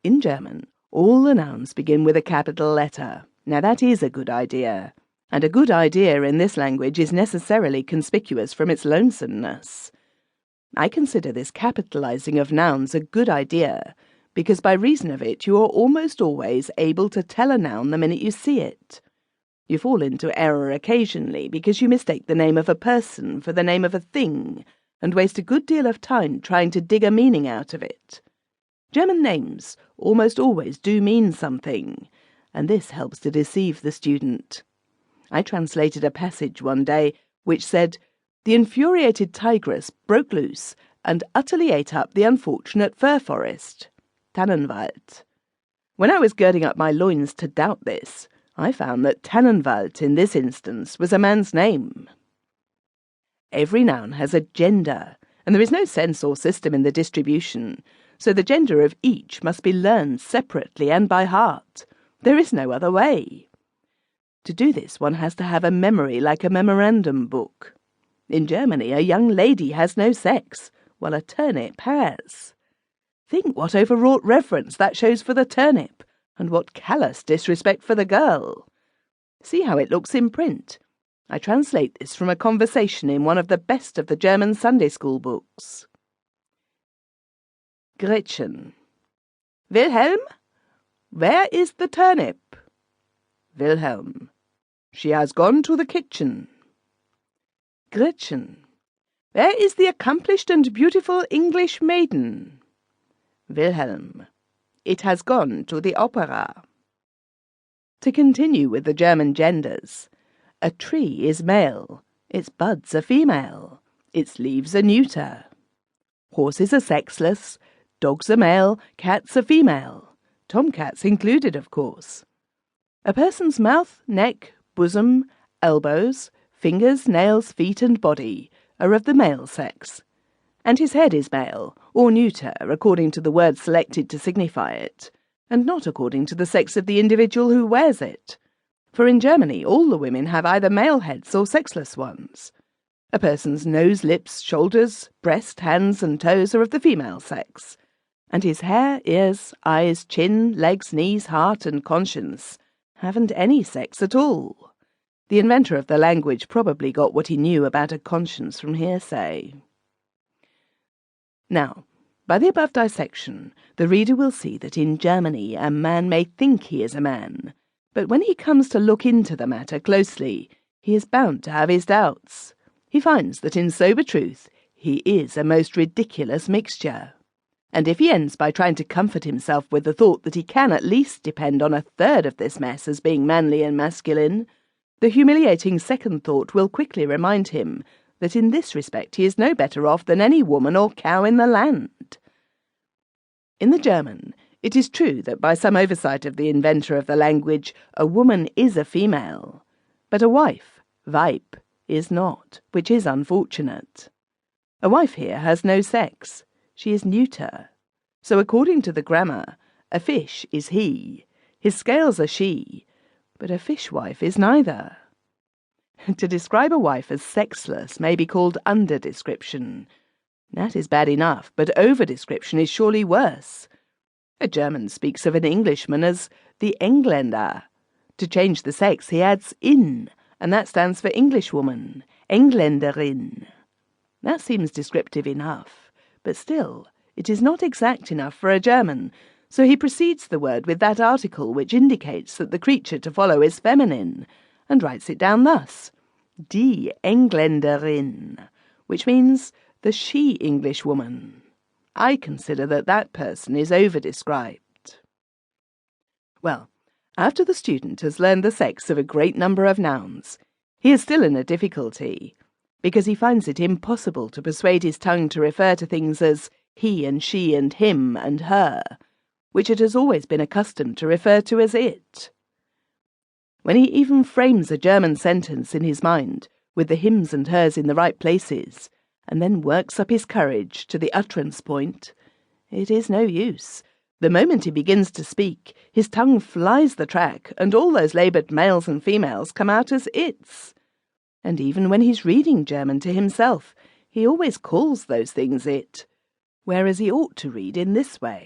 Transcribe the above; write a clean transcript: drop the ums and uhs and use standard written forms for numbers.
In German, all the nouns begin with a capital letter. Now that is a good idea, and a good idea in this language is necessarily conspicuous from its lonesomeness. I consider this capitalizing of nouns a good idea, because by reason of it you are almost always able to tell a noun the minute you see it. You fall into error occasionally because you mistake the name of a person for the name of a thing, and waste a good deal of time trying to dig a meaning out of it. German names almost always do mean something, and this helps to deceive the student. I translated a passage one day which said, "The infuriated tigress broke loose and utterly ate up the unfortunate fir forest, Tannenwald." When I was girding up my loins to doubt this, I found that Tannenwald in this instance was a man's name. Every noun has a gender, and there is no sense or system in the distribution, so the gender of each must be learned separately and by heart. There is no other way. To do this, one has to have a memory like a memorandum book. In Germany, a young lady has no sex, while a turnip has. Think what overwrought reverence that shows for the turnip, and what callous disrespect for the girl. See how it looks in print. I translate this from a conversation in one of the best of the German Sunday school books. Gretchen. Wilhelm? Where is the turnip? Wilhelm. She has gone to the kitchen. Gretchen. Where is the accomplished and beautiful English maiden? Wilhelm. It has gone to the opera. To continue with the German genders, a tree is male, its buds are female, its leaves are neuter. Horses are sexless, dogs are male, cats are female, tomcats included, of course. A person's mouth, neck, bosom, elbows, fingers, nails, feet and body are of the male sex, and his head is male, or neuter, according to the word selected to signify it, and not according to the sex of the individual who wears it. For in Germany all the women have either male heads or sexless ones. A person's nose, lips, shoulders, breast, hands and toes are of the female sex, and his hair, ears, eyes, chin, legs, knees, heart and conscience haven't any sex at all. The inventor of the language probably got what he knew about a conscience from hearsay. Now, by the above dissection, the reader will see that in Germany a man may think he is a man, but when he comes to look into the matter closely, he is bound to have his doubts. He finds that in sober truth he is a most ridiculous mixture. And if he ends by trying to comfort himself with the thought that he can at least depend on a third of this mess as being manly and masculine, the humiliating second thought will quickly remind him that in this respect he is no better off than any woman or cow in the land. In the German, it is true that by some oversight of the inventor of the language, a woman is a female, but a wife, Weib, is not, which is unfortunate. A wife here has no sex. She is neuter. So according to the grammar, a fish is he, his scales are she, but a fishwife is neither. To describe a wife as sexless may be called under-description. That is bad enough, but over-description is surely worse. A German speaks of an Englishman as the Engländer. To change the sex he adds in, and that stands for Englishwoman, Engländerin. That seems descriptive enough, but still, it is not exact enough for a German, so he precedes the word with that article which indicates that the creature to follow is feminine, and writes it down thus, die Engländerin, which means the she-Englishwoman. I consider that that person is over-described. Well, after the student has learned the sex of a great number of nouns, he is still in a difficulty, because he finds it impossible to persuade his tongue to refer to things as he and she and him and her, which it has always been accustomed to refer to as it. When he even frames a German sentence in his mind, with the hims and hers in the right places, and then works up his courage to the utterance point, it is no use. The moment he begins to speak, his tongue flies the track, and all those laboured males and females come out as its. And even when he's reading German to himself, he always calls those things it, whereas he ought to read in this way.